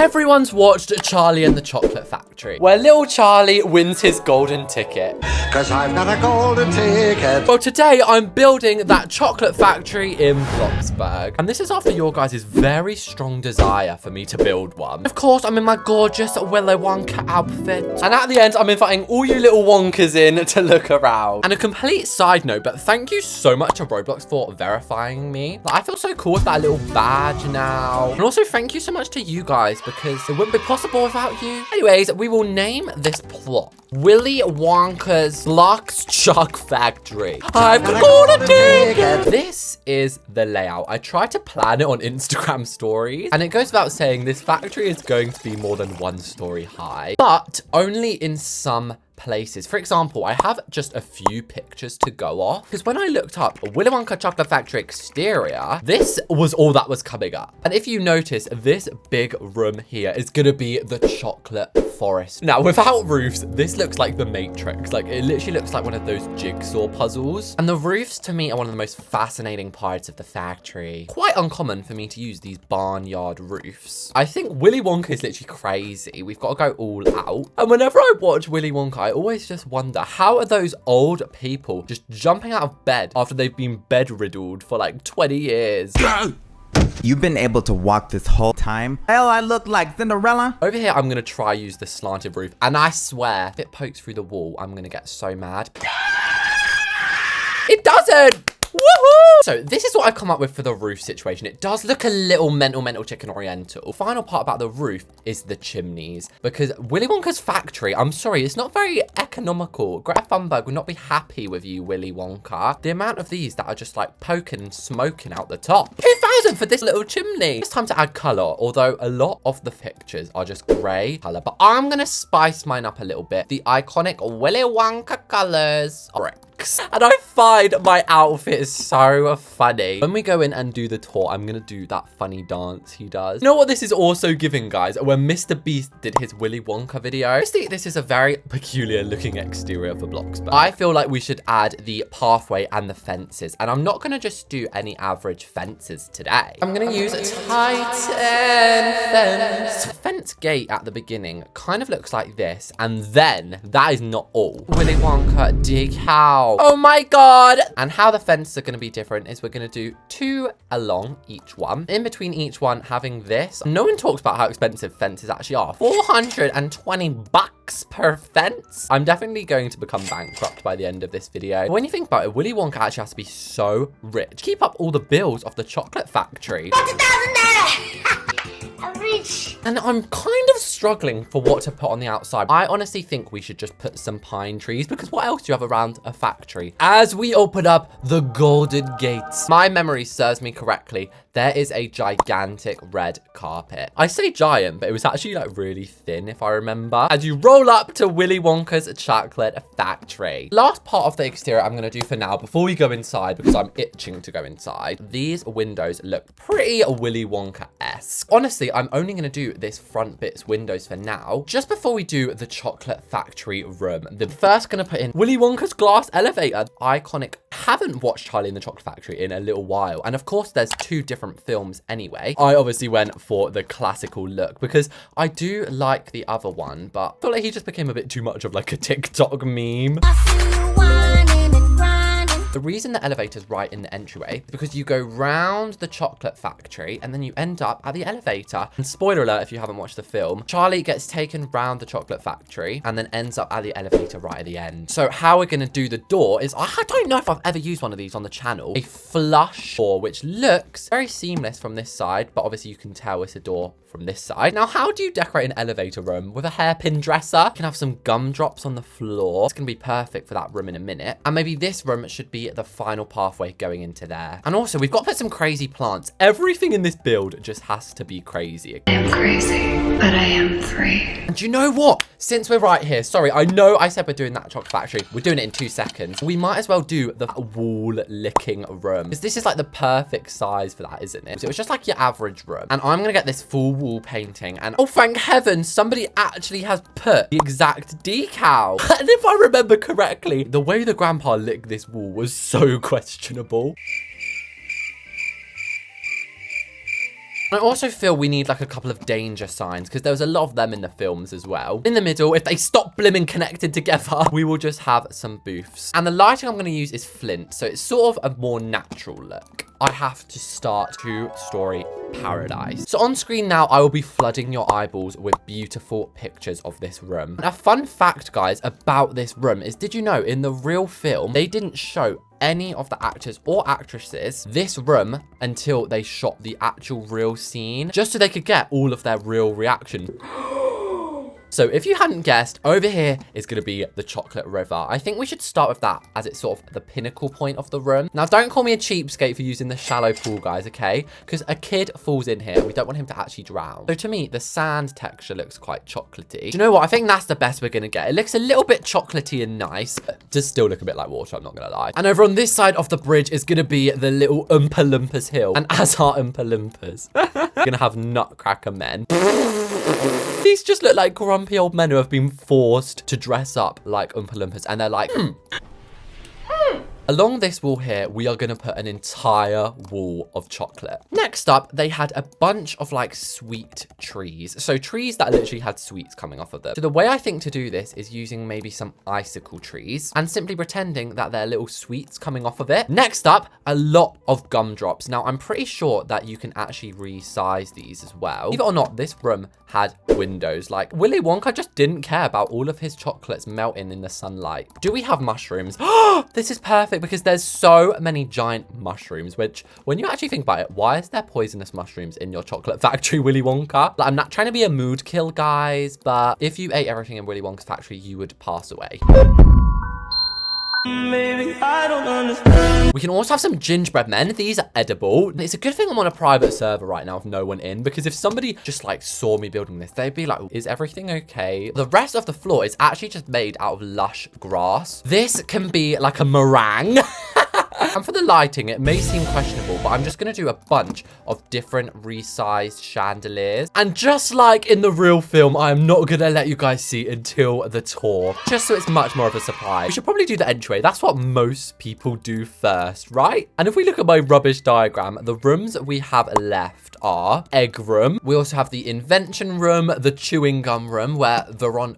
Everyone's watched Charlie and the Chocolate Factory, where little Charlie wins his golden ticket. 'Cause I've got a golden ticket. Well, today I'm building that chocolate factory in Bloxburg. And this is after your guys' very strong desire for me to build one. Of course, I'm in my gorgeous Willy Wonka outfit. And at the end, I'm inviting all you little Wonkas in to look around. And a complete side note, but thank you so much to Roblox for verifying me. Like, I feel so cool with that little badge now. And also thank you so much to you guys, because it wouldn't be possible without you. Anyways, we will name this plot Willy Wonka's Bloxburg Factory. I've got a golden ticket. This is the layout. I tried to plan it on Instagram stories, and it goes without saying this factory is going to be more than 1 story high, but only in some places. For example, I have just a few pictures to go off, because when I looked up Willy Wonka Chocolate Factory exterior, this was all that was coming up. And if you notice, this big room here is gonna be the chocolate forest. Now, without roofs, this looks like the Matrix. Like, it literally looks like one of those jigsaw puzzles. And the roofs, to me, are one of the most fascinating parts of the factory. Quite uncommon for me to use these barnyard roofs. I think Willy Wonka is literally crazy. We've got to go all out. And whenever I watch Willy Wonka, I always just wonder, how are those old people just jumping out of bed after they've been bedriddled for like 20 years? You've been able to walk this whole time? Hell, I look like Cinderella. Over here, I'm going to try use the slanted roof. And I swear, if it pokes through the wall, I'm going to get so mad. It doesn't! Woohoo! So this is what I've come up with for the roof situation. It does look a little mental chicken oriental. Final part about the roof is the chimneys, because Willy Wonka's factory, I'm sorry, it's not very economical. Greta Thunberg would not be happy with you, Willy Wonka. The amount of these that are just like poking and smoking out the top. 2,000 for this little chimney. It's time to add color, although a lot of the pictures are just gray color, but I'm gonna spice mine up a little bit. The iconic Willy Wonka colors. All right. And I find my outfit is so funny. When we go in and do the tour, I'm gonna do that funny dance he does. You know what this is also giving, guys? When Mr. Beast did his Willy Wonka video. This is a very peculiar looking exterior for Bloxburg. I feel like we should add the pathway and the fences. And I'm not gonna just do any average fences today. I'm gonna use a Titan fence. Fence gate at the beginning kind of looks like this. And then that is not all. Willy Wonka decal. Oh my god. And how the fences are going to be different is we're going to do 2 along each one. In between each one having this. No one talks about how expensive fences actually are. 420 bucks per fence. I'm definitely going to become bankrupt by the end of this video. But when you think about it, Willy Wonka actually has to be so rich. Keep up all the bills of the chocolate factory. And I'm kind of struggling for what to put on the outside. I honestly think we should just put some pine trees, because what else do you have around a factory? As we open up the golden gates, my memory serves me correctly, there is a gigantic red carpet. I say giant, but it was actually like really thin, if I remember. As you roll up to Willy Wonka's chocolate factory. Last part of the exterior I'm gonna do for now before we go inside, because I'm itching to go inside. These windows look pretty Willy Wonka-esque. Honestly, I'm only gonna do this front bit's windows for now, just before we do the chocolate factory room. The first gonna put in Willy Wonka's glass elevator. Iconic. Haven't watched Charlie and the Chocolate Factory in a little while. And of course, there's 2 different films anyway. I obviously went for the classical look because I do like the other one, but I feel like he just became a bit too much of like a TikTok meme. The reason the elevator's right in the entryway is because you go round the chocolate factory and then you end up at the elevator. And spoiler alert, if you haven't watched the film, Charlie gets taken round the chocolate factory and then ends up at the elevator right at the end. So how we're gonna do the door is, I don't know if I've ever used one of these on the channel, a flush door, which looks very seamless from this side, but obviously you can tell it's a door from this side. Now, how do you decorate an elevator room? With a hairpin dresser? You can have some gumdrops on the floor. It's gonna be perfect for that room in a minute. And maybe this room should be the final pathway going into there. And also, we've got to put some crazy plants. Everything in this build just has to be crazy. I am crazy, but I am free. And you know what? Since we're right here, sorry, I know I said we're doing that chocolate factory. We're doing it in 2 seconds. We might as well do the wall licking room, because this is like the perfect size for that, isn't it? So it's just like your average room. And I'm gonna get this full wall painting. And oh, thank heaven, somebody actually has put the exact decal. And if I remember correctly, the way the grandpa licked this wall was so questionable. I also feel we need like a couple of danger signs because there was a lot of them in the films as well. In the middle, if they stop blimmin' connected together, we will just have some booths. And the lighting I'm going to use is flint, so it's sort of a more natural look. I have to start two-story paradise. So on screen now, I will be flooding your eyeballs with beautiful pictures of this room. And a fun fact, guys, about this room is, did you know in the real film, they didn't show any of the actors or actresses this room until they shot the actual real scene, just so they could get all of their real reaction. So if you hadn't guessed, over here is going to be the chocolate river. I think we should start with that as it's sort of the pinnacle point of the room. Now, don't call me a cheapskate for using the shallow pool, guys, okay? Because a kid falls in here. We don't want him to actually drown. So to me, the sand texture looks quite chocolatey. Do you know what? I think that's the best we're going to get. It looks a little bit chocolatey and nice, but does still look a bit like water, I'm not going to lie. And over on this side of the bridge is going to be the little Oompa Loompas hill. And as our Oompa Loompas, we're going to have Nutcracker men. These just look like grumpy old men who have been forced to dress up like Oompa Loompas. And they're like, Along this wall here, we are going to put an entire wall of chocolate. Next up, they had a bunch of like sweet trees. So trees that literally had sweets coming off of them. So the way I think to do this is using maybe some icicle trees and simply pretending that there are little sweets coming off of it. Next up, a lot of gumdrops. Now, I'm pretty sure that you can actually resize these as well. Believe it or not, this room had windows. Like Willy Wonka just didn't care about all of his chocolates melting in the sunlight. Do we have mushrooms? This is perfect because there's so many giant mushrooms, which when you actually think about it, why is there poisonous mushrooms in your chocolate factory, Willy Wonka? Like, I'm not trying to be a mood kill, guys, but if you ate everything in Willy Wonka's factory, you would pass away. Maybe I don't understand. We can also have some gingerbread men. These are edible. It's a good thing I'm on a private server right now with no one in, because if somebody just like saw me building this, they'd be like, is everything okay? The rest of the floor is actually just made out of lush grass. This can be like a meringue. And for the lighting, it may seem questionable, but I'm just going to do a bunch of different resized chandeliers. And just like in the real film, I am not going to let you guys see until the tour, just so it's much more of a surprise. We should probably do the entryway. That's what most people do first, right? And if we look at my rubbish diagram, the rooms we have left are egg room. We also have the invention room, the chewing gum room, where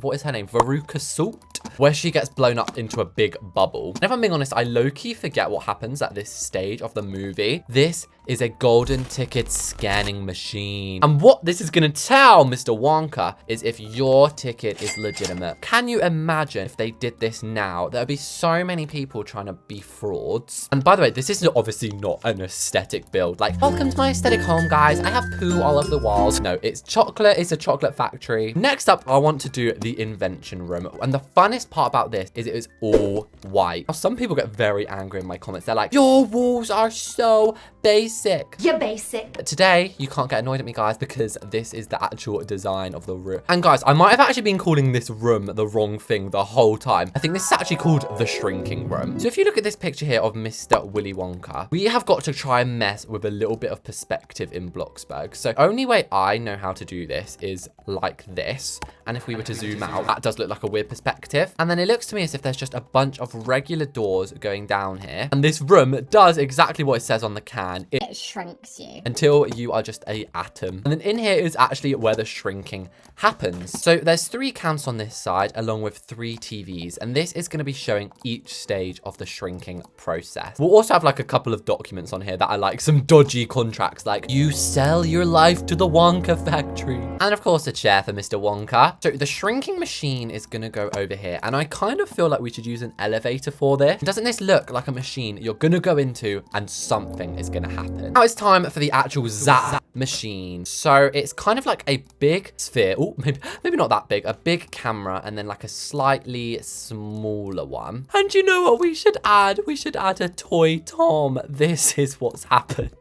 what is her name? Veruca Salt, where she gets blown up into a big bubble. And if I'm being honest, I low-key forget what happens at this stage of the movie. This is a golden ticket scanning machine. And what this is going to tell Mr. Wonka is if your ticket is legitimate. Can you imagine if they did this now? There would be so many people trying to be frauds. And by the way, this is obviously not an aesthetic build. Like, welcome to my aesthetic home, guys. I have poo all over the walls. No, it's chocolate. It's a chocolate factory. Next up, I want to do the invention room. And the funnest part about this is it is all white. Now, some people get very angry in my comments. They're like, your walls are so basic. You're basic. But today, you can't get annoyed at me, guys, because this is the actual design of the room. And guys, I might have actually been calling this room the wrong thing the whole time. I think this is actually called the shrinking room. So if you look at this picture here of Mr. Willy Wonka, we have got to try and mess with a little bit of perspective in Bloxburg. So only way I know how to do this is like this. And if we were to zoom out, that does look like a weird perspective. And then it looks to me as if there's just a bunch of regular doors going down here. And this room does exactly what it says on the can. It shrinks you until you are just a atom. And then in here is actually where the shrinking happens. So there's 3 cans on this side along with 3 TVs. And this is going to be showing each stage of the shrinking process. We'll also have like a couple of documents on here that are like some dodgy contracts, like you sell your life to the Wonka factory. And of course, a chair for Mr. Wonka. So the shrinking machine is going to go over here. And I kind of feel like we should use an elevator for this. Doesn't this look like a machine you're going to go into and something is going to happen? Now it's time for the actual Zap machine. So it's kind of like a big sphere. Oh, maybe not that big. A big camera and then like a slightly smaller one. And you know what we should add? We should add a toy Tom. This is what's happened.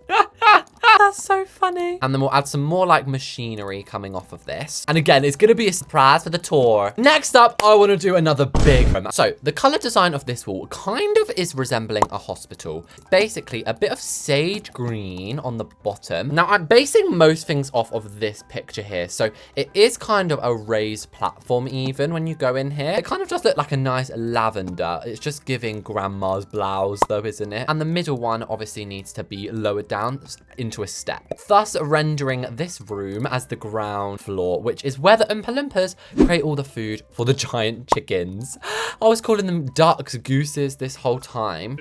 That's so funny. And then we'll add some more like machinery coming off of this. And again, it's going to be a surprise for the tour. Next up, I want to do another big room. So the color design of this wall kind of is resembling a hospital. Basically, a bit of sage green on the bottom. Now, I'm basing most things off of this picture here. So it is kind of a raised platform even when you go in here. It kind of does look like a nice lavender. It's just giving grandma's blouse though, isn't it? And the middle one obviously needs to be lowered down into a step, thus rendering this room as the ground floor, which is where the Oompa Loompas create all the food for the giant chickens. I was calling them ducks, gooses this whole time.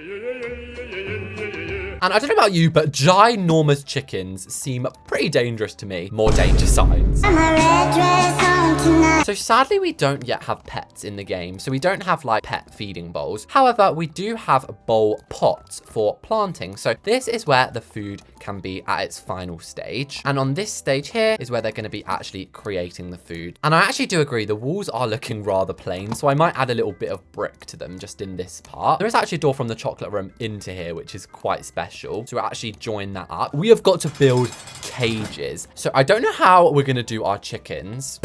And I don't know about you, but ginormous chickens seem pretty dangerous to me. More danger signs. So sadly, we don't yet have pets in the game. So we don't have like pet feeding bowls. However, we do have bowl pots for planting. So this is where the food can be at its final stage. And on this stage here is where they're going to be actually creating the food. And I actually do agree, the walls are looking rather plain. So I might add a little bit of brick to them just in this part. There is actually a door from the chocolate room into here, which is quite special. To actually join that up, we have got to build cages. So I don't know how we're going to do our chickens.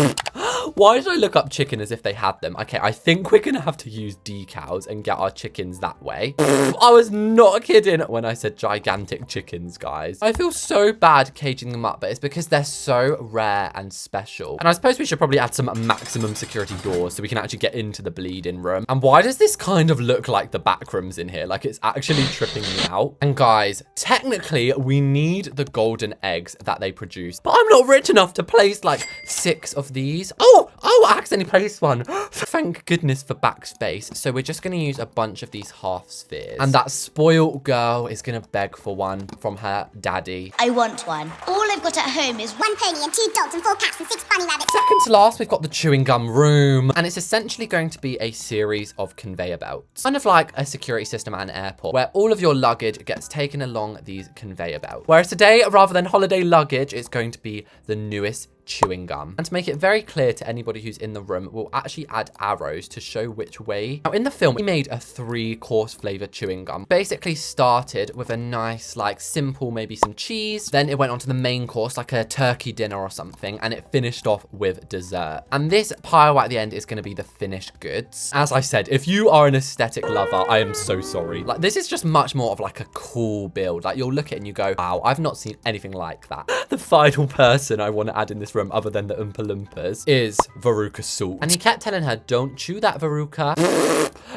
Why did I look up chicken as if they had them? Okay, I think we're going to have to use decals and get our chickens that way. I was not kidding when I said gigantic chickens, guys. I feel so bad caging them up, but it's because they're so rare and special. And I suppose we should probably add some maximum security doors so we can actually get into the bleeding room. And why does this kind of look like the back rooms in here? Like it's actually tripping me out. And guys, technically we need the golden eggs that they produce, but I'm not rich enough to place like 6 of these. Oh, I accidentally placed one. Thank goodness for backspace. So we're just going to use a bunch of these half spheres. And that spoiled girl is going to beg for one from her daddy. I want one. All I've got at home is 1 pony and 2 dogs and 4 cats and 6 bunny rabbits. Second to last, we've got the chewing gum room. And it's essentially going to be a series of conveyor belts. Kind of like a security system at an airport where all of your luggage gets taken along these conveyor belts. Whereas today, rather than holiday luggage, it's going to be the newest chewing gum. And to make it very clear to anybody who's in the room, we'll actually add arrows to show which way. Now in the film, we made a 3-course flavored chewing gum. Basically started with a nice, like simple, maybe some cheese. Then it went on to the main course, like a turkey dinner or something. And it finished off with dessert. And this pile at the end is going to be the finished goods. As I said, if you are an aesthetic lover, I am so sorry. Like this is just much more of like a cool build. Like you'll look at it and you go, wow, I've not seen anything like that. The final person I want to add in this room other than the Oompa Loompas is Veruca Salt. And he kept telling her, don't chew that, Veruca.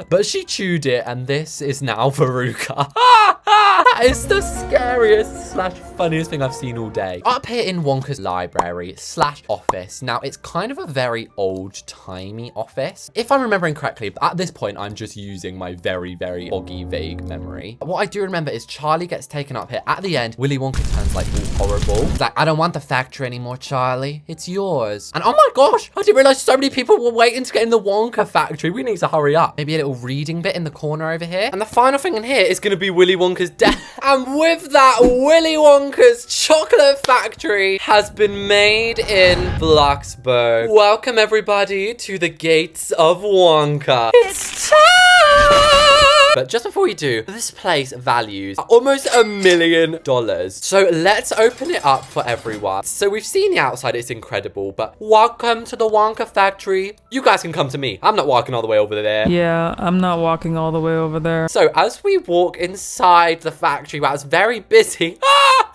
But she chewed it and this is now Veruca. That is the scariest / funniest thing I've seen all day. Up here in Wonka's library / office. Now it's kind of a very old-timey office. If I'm remembering correctly, but at this point I'm just using my very, very foggy, vague memory. What I do remember is Charlie gets taken up here. At the end, Willy Wonka turns like all horrible. He's like, I don't want the factory anymore, Charlie. It's yours. And oh my gosh, I didn't realize so many people were waiting to get in the Wonka factory. We need to hurry up. Maybe a little reading bit in the corner over here. And the final thing in here is going to be Willy Wonka's death. And with that, Willy Wonka's chocolate factory has been made in Bloxburg. Welcome everybody to the gates of Wonka. It's time! But just before we do, this place values almost $1 million. So let's open it up for everyone. So we've seen the outside, it's incredible, but welcome to the Wonka factory. You guys can come to me. I'm not walking all the way over there. Yeah, I'm not walking all the way over there. So as we walk inside the factory, wow, it's very busy.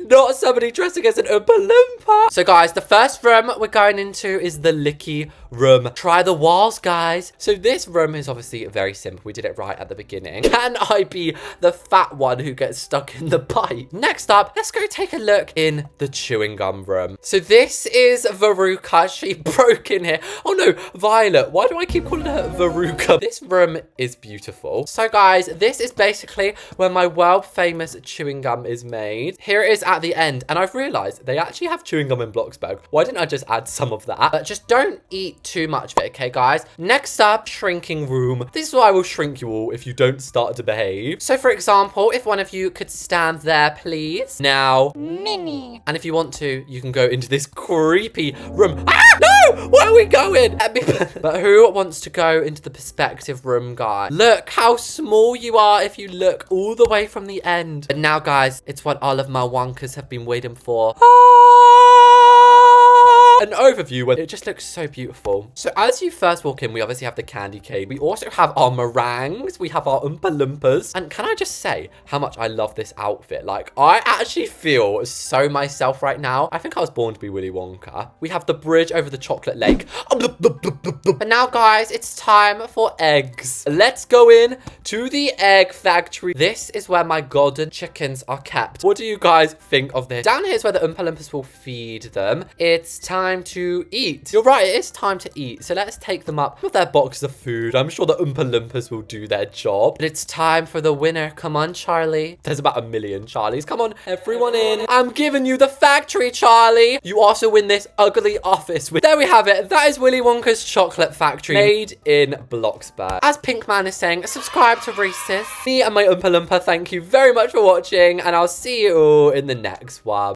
Not somebody dressing as an Oompa Loompa. So guys, the first room we're going into is the licky room. Try the walls, guys. So this room is obviously very simple. We did it right at the beginning. Can I be the fat one who gets stuck in the pipe? Next up, let's go take a look in the chewing gum room. So this is Veruca. She broke in here. Oh no, Violet. Why do I keep calling her Veruca? This room is beautiful. So guys, this is basically where my world famous chewing gum is made. Here it is at the end. And I've realized they actually have chewing gum in Bloxburg. Why didn't I just add some of that? But just don't eat too much of it, okay, guys? Next up, shrinking room. This is why I will shrink you all if you don't start to behave. So for example, if one of you could stand there, please. Now, Mini. and if you want to, you can go into this creepy room. Ah, no! Where are we going? But who wants to go into the perspective room, guys? Look how small you are if you look all the way from the end. But now, guys, it's what all of my Wonkas have been waiting for. An overview where it just looks so beautiful. So as you first walk in, we obviously have the candy cane. We also have our meringues. We have our Oompa Loompas. And can I just say how much I love this outfit? Like, I actually feel so myself right now. I think I was born to be Willy Wonka. We have the bridge over the chocolate lake. But now, guys, it's time for eggs. Let's go in to the egg factory. This is where my golden chickens are kept. What do you guys think of this. Down here is where the Oompa Loompas will feed them. It's time to eat. You're right, it is time to eat. So let's take them up with their box of food. I'm sure the Oompa Loompas will do their job. But it's time for the winner. Come on, Charlie. There's about 1 million Charlies. Come on, everyone in. I'm giving you the factory, Charlie. You also win this ugly office. There we have it. That is Willy Wonka's chocolate factory made in Bloxburg. As Pinkman is saying, subscribe to Reese's. Me and my Oompa Loompa, thank you very much for watching, and I'll see you all in the next one.